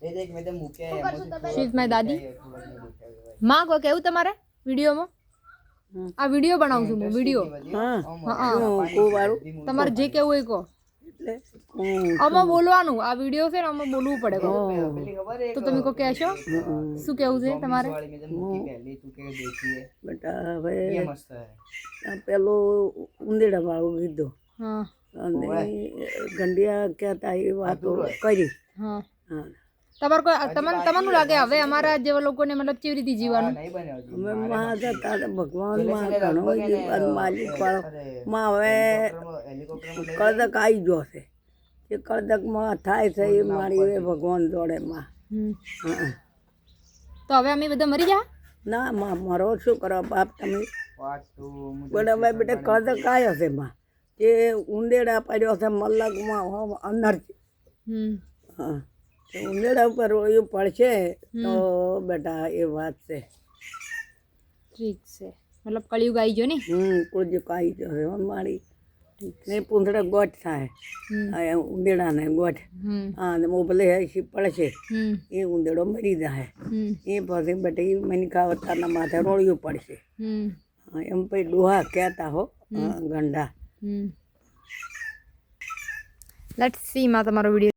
શી મારી દાદી માં કોઈ કેવું તમારે વિડીયોમાં આ વિડીયો બનાવું છું હું વિડીયો તમારે જે કેવું હોય કહો આમાં બોલવાનું આ વિડીયો છે ને આમાં બોલવું પડે તો તમે કોઈ કહેશો શું કેવું છે તમારે બેટા હવે પેલું ઉંદેડા વાળું કીધું અને ગંડિયા કહેતા એ વાતો કરી હા તમારે કોઈ તમને લાગે હવે અમારા જેવા લોકોને મતલબ કેવી રીતે જીવવાનું અમે માં હતા ભગવાન માં ઘણો જીવન માલિક વાળો માં હવે કડક આવી ગયો છે એ કડકમાં થાય છે એ મારી ભગવાન જોડે માં તો હવે અમે બધા મરી જા ના માં મારો શું કરો બાપ તમે પણ હવે બેટા કડક આવ્યો છે માં એ ઉંદેડા પડ્યો છે મલકમાં અંદર હા ઉંદેડા ઉપર રોયું પડશે તો બેટા એ વાત છે ઠીક છે મતલબ કળિયુગ આવી ગયો ને કળિયુગ આવી ગયો મારી ને પૂંછડા ગોઠ થાય ઉંદેડાને ગોઠ હા ને ભલે પડશે એ ઉંદેડો મરી જાય એ પછી બેટા એ મનકા અવતારના માથે રોળિયું પડશે એમ પછી ડોહા કહેતા હો ગંડા લેટ્સ સી માં તમારો વિડીયો